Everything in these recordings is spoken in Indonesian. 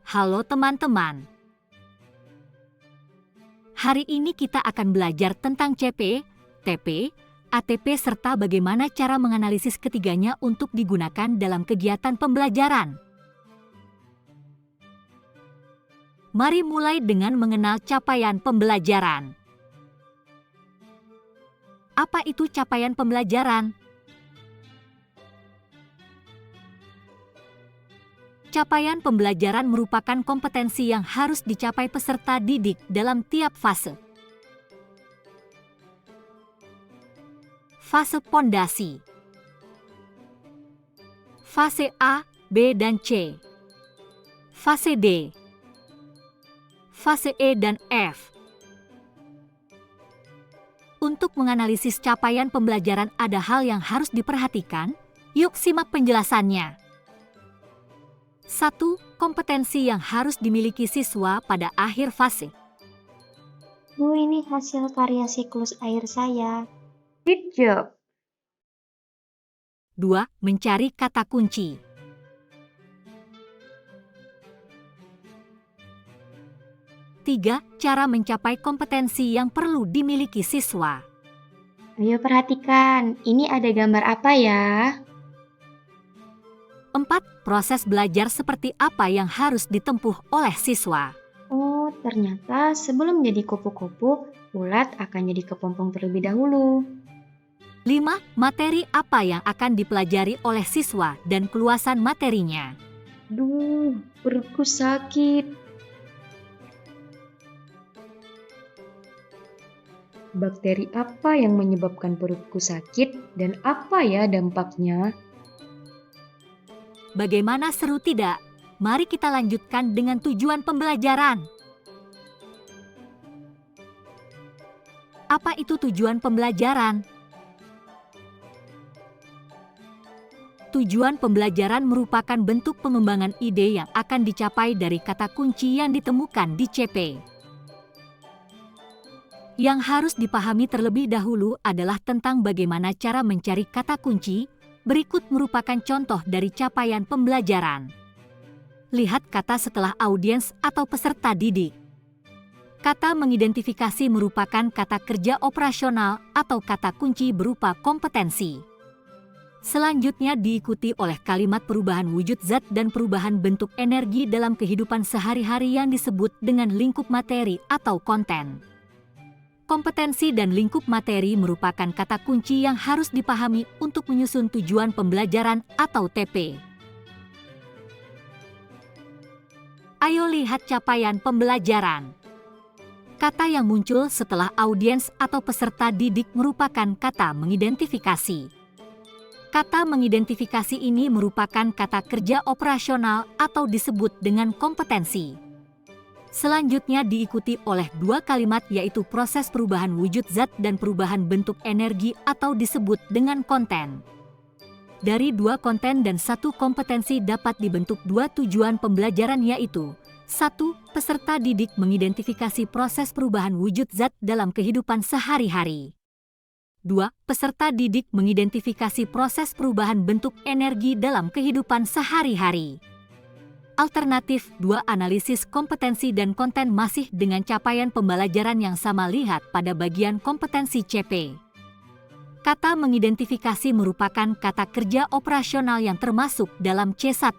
Halo teman-teman. Hari ini kita akan belajar tentang CP, TP, ATP serta bagaimana cara menganalisis ketiganya untuk digunakan dalam kegiatan pembelajaran. Mari mulai dengan mengenal capaian pembelajaran. Apa itu capaian pembelajaran? Capaian pembelajaran merupakan kompetensi yang harus dicapai peserta didik dalam tiap fase. Fase pondasi. Fase A, B, dan C. Fase D. Fase E dan F. Untuk menganalisis capaian pembelajaran ada hal yang harus diperhatikan. Yuk simak penjelasannya. 1. Kompetensi yang harus dimiliki siswa pada akhir fase. Bu, ini hasil karya siklus air saya. Good job. 2. Mencari kata kunci. 3. Cara mencapai kompetensi yang perlu dimiliki siswa. Ayo perhatikan, ini ada gambar apa ya? 4. Proses belajar seperti apa yang harus ditempuh oleh siswa. Oh, ternyata sebelum jadi kupu-kupu, ulat akan jadi kepompong terlebih dahulu. 5. Materi apa yang akan dipelajari oleh siswa dan keluasan materinya. Duh, perutku sakit. Bakteri apa yang menyebabkan perutku sakit dan apa ya dampaknya? Bagaimana seru tidak? Mari kita lanjutkan dengan tujuan pembelajaran. Apa itu tujuan pembelajaran? Tujuan pembelajaran merupakan bentuk pengembangan ide yang akan dicapai dari kata kunci yang ditemukan di CP. Yang harus dipahami terlebih dahulu adalah tentang bagaimana cara mencari kata kunci. Berikut merupakan contoh dari capaian pembelajaran. Lihat kata setelah audiens atau peserta didik. Kata mengidentifikasi merupakan kata kerja operasional atau kata kunci berupa kompetensi. Selanjutnya diikuti oleh kalimat perubahan wujud zat dan perubahan bentuk energi dalam kehidupan sehari-hari yang disebut dengan lingkup materi atau konten. Kompetensi dan lingkup materi merupakan kata kunci yang harus dipahami untuk menyusun tujuan pembelajaran atau TP. Ayo lihat capaian pembelajaran. Kata yang muncul setelah audiens atau peserta didik merupakan kata mengidentifikasi. Kata mengidentifikasi ini merupakan kata kerja operasional atau disebut dengan kompetensi. Selanjutnya diikuti oleh dua kalimat yaitu proses perubahan wujud zat dan perubahan bentuk energi atau disebut dengan konten. Dari dua konten dan satu kompetensi dapat dibentuk dua tujuan pembelajaran yaitu 1. Peserta didik mengidentifikasi proses perubahan wujud zat dalam kehidupan sehari-hari. 2. Peserta didik mengidentifikasi proses perubahan bentuk energi dalam kehidupan sehari-hari. Alternatif 2. Analisis kompetensi dan konten masih dengan capaian pembelajaran yang sama. Lihat pada bagian kompetensi CP. Kata mengidentifikasi merupakan kata kerja operasional yang termasuk dalam C1.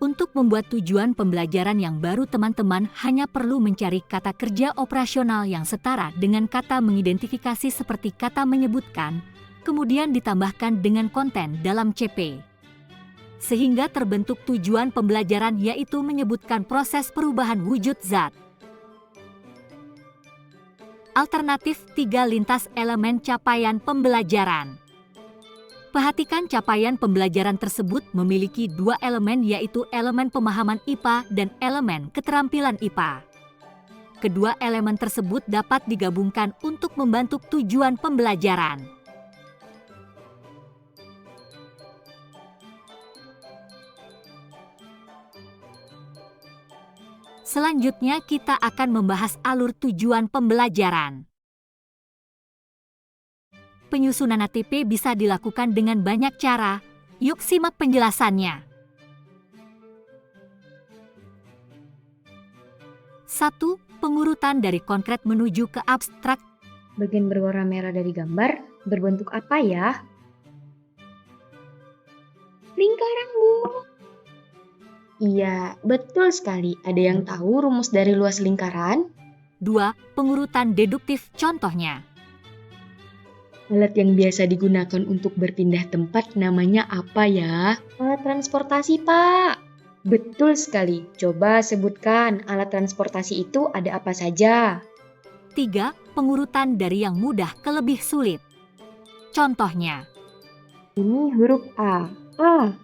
Untuk membuat tujuan pembelajaran yang baru teman-teman hanya perlu mencari kata kerja operasional yang setara dengan kata mengidentifikasi seperti kata menyebutkan, kemudian ditambahkan dengan konten dalam CP. Sehingga terbentuk tujuan pembelajaran yaitu menyebutkan proses perubahan wujud zat. Alternatif 3. Lintas elemen capaian pembelajaran. Perhatikan capaian pembelajaran tersebut memiliki dua elemen yaitu elemen pemahaman IPA dan elemen keterampilan IPA. Kedua elemen tersebut dapat digabungkan untuk membantu tujuan pembelajaran. Selanjutnya kita akan membahas alur tujuan pembelajaran. Penyusunan ATP bisa dilakukan dengan banyak cara. Yuk simak penjelasannya. 1. Pengurutan dari konkret menuju ke abstrak. Bagian berwarna merah dari gambar berbentuk apa ya? Lingkaran, Bu. Iya, betul sekali. Ada yang tahu rumus dari luas lingkaran? 2. Pengurutan deduktif, contohnya. Alat yang biasa digunakan untuk berpindah tempat namanya apa ya? Alat transportasi, Pak. Betul sekali. Coba sebutkan alat transportasi itu ada apa saja? 3. Pengurutan dari yang mudah ke lebih sulit. Contohnya, Ini huruf A. A.